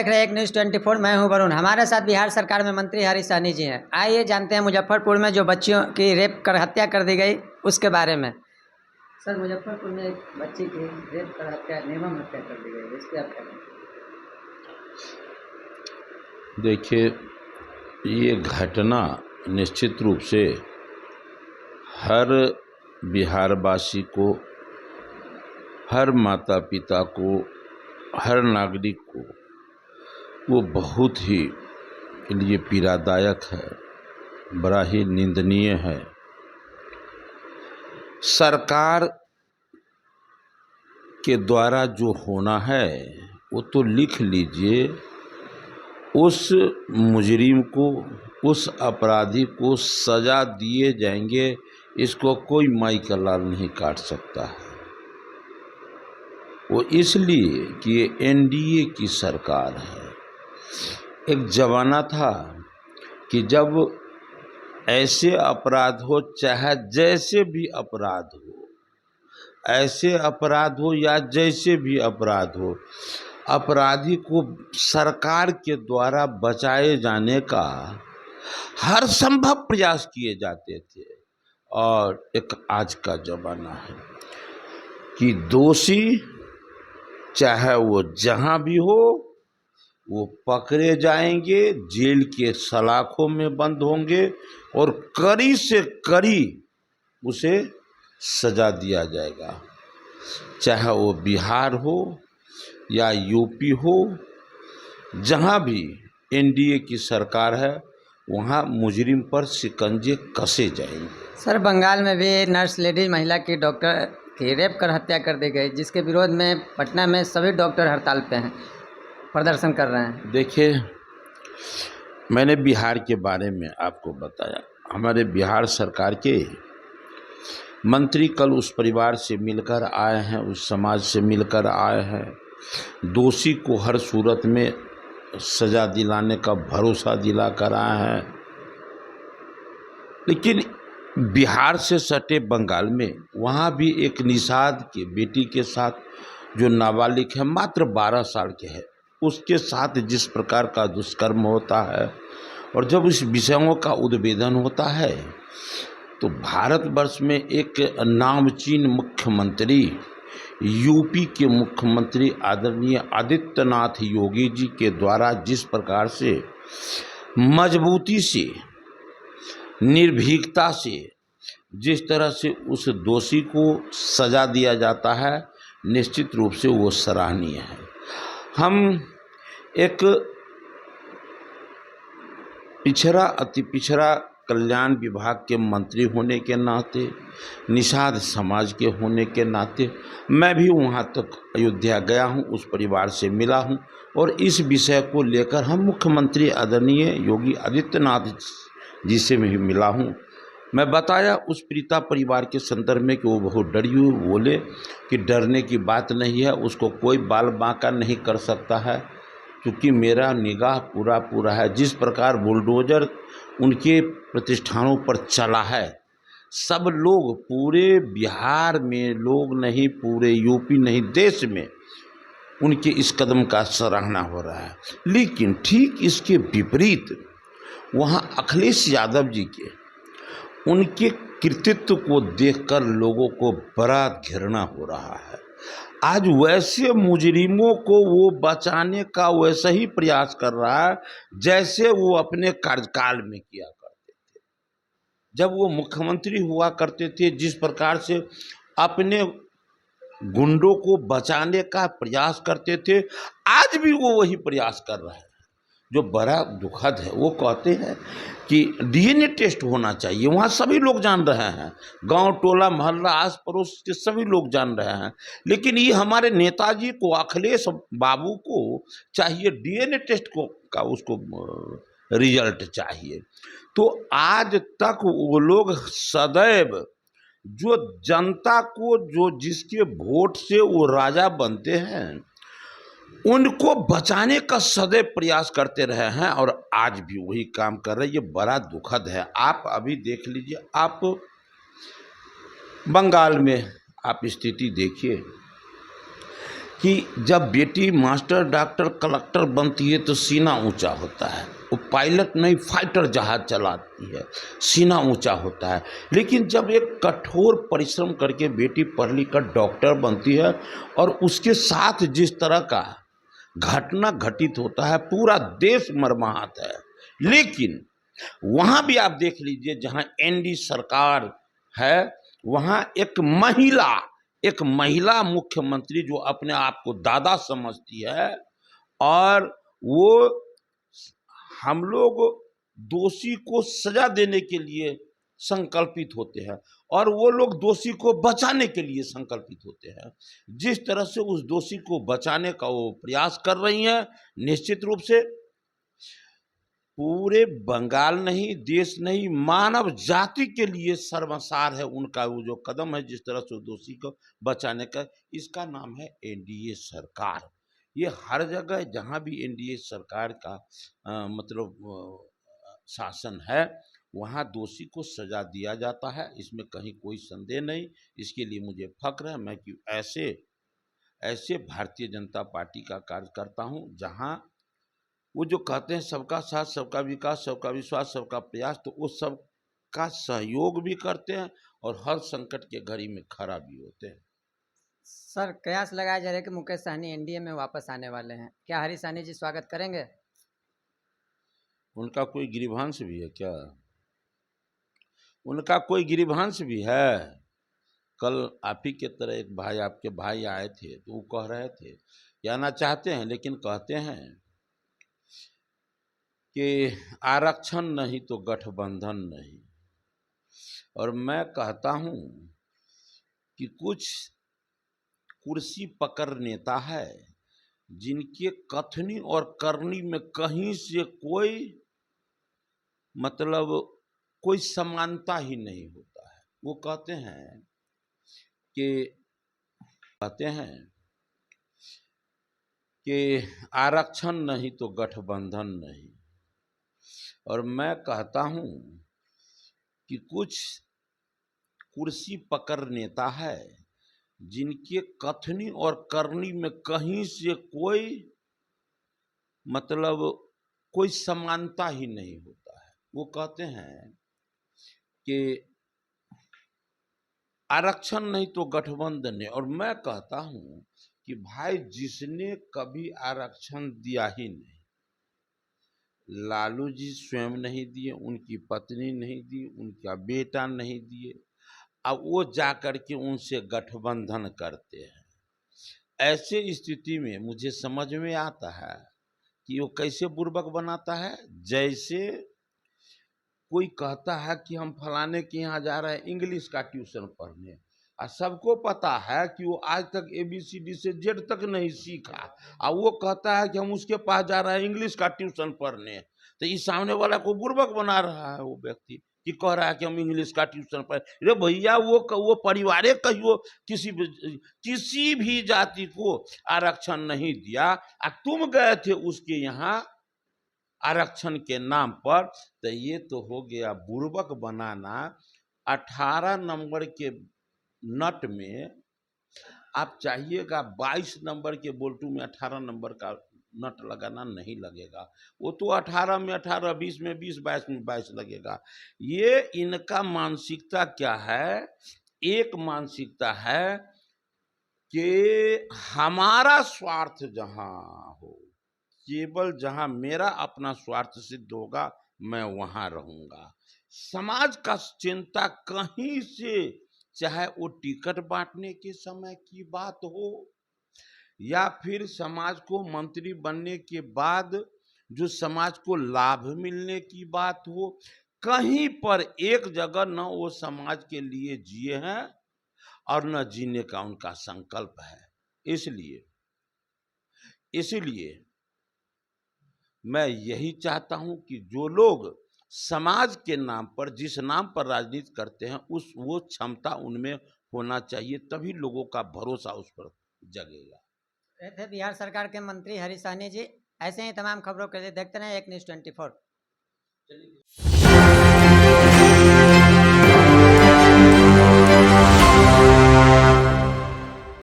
देख रहे हैं एक न्यूज़ 24। मैं हूं वरुण। हमारे साथ बिहार सरकार में मंत्री हरीश सहनी जी हैं। आइए जानते हैं मुजफ्फरपुर में जो बच्चियों की रेप कर हत्या कर दी गई उसके बारे में। सर, मुजफ्फरपुर में एक बच्ची की रेप कर हत्या, निर्मम हत्या कर दी गई, इसके आप क्या कहें? देखिए, ये घटना निश्चित रूप से हर बिहारवासी को, हर माता पिता को, हर नागरिक को वो बहुत ही के लिए पीड़ादायक है, बड़ा ही निंदनीय है। सरकार के द्वारा जो होना है वो तो लिख लीजिए, उस मुजरिम को, उस अपराधी को सजा दिए जाएंगे, इसको कोई माई का लाल नहीं काट सकता है। वो इसलिए कि ये एनडीए की सरकार है। एक ज़माना था कि जब ऐसे अपराध हो, चाहे जैसे भी अपराध हो, ऐसे अपराध हो या जैसे भी अपराध हो, अपराधी को सरकार के द्वारा बचाए जाने का हर संभव प्रयास किए जाते थे। और एक आज का ज़माना है कि दोषी चाहे वो जहाँ भी हो, वो पकड़े जाएंगे, जेल के सलाखों में बंद होंगे और कड़ी से कड़ी उसे सजा दिया जाएगा। चाहे वो बिहार हो या यूपी हो, जहाँ भी एनडीए की सरकार है वहाँ मुजरिम पर शिकंजे कसे जाएंगे। सर, बंगाल में भी नर्स लेडी महिला की डॉक्टर की रेप कर हत्या कर दी गई, जिसके विरोध में पटना में सभी डॉक्टर हड़ताल पे हैं, प्रदर्शन कर रहे हैं। देखिए, मैंने बिहार के बारे में आपको बताया। हमारे बिहार सरकार के मंत्री कल उस परिवार से मिलकर आए हैं, उस समाज से मिलकर आए हैं। दोषी को हर सूरत में सजा दिलाने का भरोसा दिला कर आए हैं। लेकिन बिहार से सटे बंगाल में वहाँ भी एक निषाद की बेटी के साथ, जो नाबालिग है, मात्र 12 साल के है, उसके साथ जिस प्रकार का दुष्कर्म होता है, और जब इस विषयों का उद्भेदन होता है तो भारतवर्ष में एक नामचीन मुख्यमंत्री, यूपी के मुख्यमंत्री आदरणीय आदित्यनाथ योगी जी के द्वारा जिस प्रकार से मजबूती से, निर्भीकता से, जिस तरह से उस दोषी को सजा दिया जाता है, निश्चित रूप से वो सराहनीय है। हम एक पिछड़ा, अति पिछड़ा कल्याण विभाग के मंत्री होने के नाते, निषाद समाज के होने के नाते मैं भी वहाँ तक अयोध्या गया हूँ, उस परिवार से मिला हूँ और इस विषय को लेकर हम मुख्यमंत्री आदरणीय योगी आदित्यनाथ जी से भी मिला हूँ। मैं बताया उस पीड़िता परिवार के संदर्भ में कि वो बहुत डरी हुई, बोले कि डरने की बात नहीं है, उसको कोई बाल बांका नहीं कर सकता है, क्योंकि मेरा निगाह पूरा है। जिस प्रकार बुलडोजर उनके प्रतिष्ठानों पर चला है, सब लोग, पूरे बिहार में लोग नहीं, पूरे यूपी नहीं, देश में उनके इस कदम का सराहना हो रहा है। लेकिन ठीक इसके विपरीत वहाँ अखिलेश यादव जी के, उनके कृतित्व को देखकर लोगों को बड़ा घृणा हो रहा है। आज वैसे मुजरिमों को वो बचाने का वैसा ही प्रयास कर रहा है जैसे वो अपने कार्यकाल में किया करते थे, जब वो मुख्यमंत्री हुआ करते थे। जिस प्रकार से अपने गुंडों को बचाने का प्रयास करते थे, आज भी वो वही प्रयास कर रहे हैं। जो बड़ा दुखद है, वो कहते हैं कि डीएनए टेस्ट होना चाहिए। वहाँ सभी लोग जान रहे हैं, गांव टोला मोहल्ला आस पड़ोस के सभी लोग जान रहे हैं, लेकिन ये हमारे नेताजी को, अखिलेश बाबू को चाहिए डीएनए टेस्ट का उसको रिजल्ट चाहिए। तो आज तक वो लोग सदैव जो जनता को, जो जिसके वोट से वो राजा बनते हैं, उनको बचाने का सदैव प्रयास करते रहे हैं और आज भी वही काम कर रहे हैं। ये बड़ा दुखद है। आप अभी देख लीजिए, आप बंगाल में आप स्थिति देखिए कि जब बेटी मास्टर डॉक्टर कलेक्टर बनती है तो सीना ऊंचा होता है, वो पायलट नहीं फाइटर जहाज चलाती है, सीना ऊंचा होता है। लेकिन जब एक कठोर परिश्रम करके बेटी पढ़ लिख कर डॉक्टर बनती है और उसके साथ जिस तरह का घटना घटित होता है, पूरा देश मर्माहत है। लेकिन वहाँ भी आप देख लीजिए, जहाँ एनडी सरकार है वहाँ एक महिला मुख्यमंत्री जो अपने आप को दादा समझती है, और वो हम लोग दोषी को सजा देने के लिए संकल्पित होते हैं और वो लोग दोषी को बचाने के लिए संकल्पित होते हैं। जिस तरह से उस दोषी को बचाने का वो प्रयास कर रही हैं, निश्चित रूप से पूरे बंगाल नहीं, देश नहीं, मानव जाति के लिए शर्मसार है उनका वो जो कदम है, जिस तरह से दोषी को बचाने का। इसका नाम है एनडीए सरकार। ये हर जगह जहाँ भी एनडीए सरकार का शासन है, वहाँ दोषी को सजा दिया जाता है, इसमें कहीं कोई संदेह नहीं। इसके लिए मुझे फक्र है, मैं कि ऐसे भारतीय जनता पार्टी का कार्यकर्ता हूँ, जहाँ वो जो कहते हैं सबका साथ, सबका विकास, सबका विश्वास, सबका प्रयास, तो वो सबका सहयोग भी करते हैं और हर संकट के घड़ी में खड़ा भी होते हैं। सर, कयास लगाया जा रहा है कि मुकेश सहनी एनडीए में वापस आने वाले हैं, क्या हरीश सहनी जी स्वागत करेंगे? उनका कोई गिरिभांश भी है क्या? उनका कोई गिरिभांश भी है? कल आप ही के तरह एक भाई, आपके भाई आए थे तो वो कह रहे थे कि आना चाहते हैं लेकिन कहते हैं कि आरक्षण नहीं तो गठबंधन नहीं। और मैं कहता हूं कि कुछ कुर्सी पकड़ नेता है जिनके कथनी और करनी में कहीं से कोई समानता ही नहीं होता है। वो कहते हैं कि आरक्षण नहीं तो गठबंधन नहीं। और मैं कहता हूं कि कुछ कुर्सी पकड़ नेता है जिनके कथनी और करनी में कहीं से कोई समानता ही नहीं होता है। वो कहते हैं कि आरक्षण नहीं तो गठबंधन है। और मैं कहता हूं कि भाई, जिसने कभी आरक्षण दिया ही नहीं, लालू जी स्वयं नहीं दिए, उनकी पत्नी नहीं दी, उनका बेटा नहीं दिए, अब वो जाकर के उनसे गठबंधन करते हैं। ऐसे स्थिति में मुझे समझ में आता है कि वो कैसे बुर्बक बनाता है। जैसे कोई कहता है कि हम फलाने के यहाँ जा रहे हैं इंग्लिश का ट्यूशन पढ़ने, और सबको पता है कि वो आज तक ABCD से Z तक नहीं सीखा, और वो कहता है कि हम उसके पास जा रहे हैं इंग्लिश का ट्यूशन पढ़ने। तो इस सामने वाला को बुर्बक बना रहा है वो व्यक्ति, कि कह रहा है कि हम इंग्लिश का ट्यूशन पढ़। अरे भैया, वो परिवार कहियो किसी भी जाति को आरक्षण नहीं दिया, और तुम गए थे उसके यहाँ आरक्षण के नाम पर। तो ये तो हो गया बुर्बक बनाना। 18 नंबर के नट में आप चाहिएगा 22 नंबर के बोल्टू में 18 नंबर का नट लगाना नहीं लगेगा। वो तो 18 में 18, 20 में 20, 22 में 22 लगेगा। ये इनका मानसिकता क्या है? एक मानसिकता है कि हमारा स्वार्थ जहां हो, केवल जहां मेरा अपना स्वार्थ सिद्ध होगा, मैं वहां रहूंगा। समाज का चिंता कहीं से, चाहे वो टिकट बांटने के समय की बात हो या फिर समाज को मंत्री बनने के बाद जो समाज को लाभ मिलने की बात हो, कहीं पर एक जगह न वो समाज के लिए जिए हैं और न जीने का उनका संकल्प है। इसलिए मैं यही चाहता हूं कि जो लोग समाज के नाम पर, जिस नाम पर राजनीति करते हैं, वो क्षमता उनमें होना चाहिए, तभी लोगों का भरोसा उस पर जगेगा। ये थे बिहार सरकार के मंत्री हरीश सहनी जी। ऐसे ही तमाम खबरों के लिए देखते रहे एक न्यूज़ 24।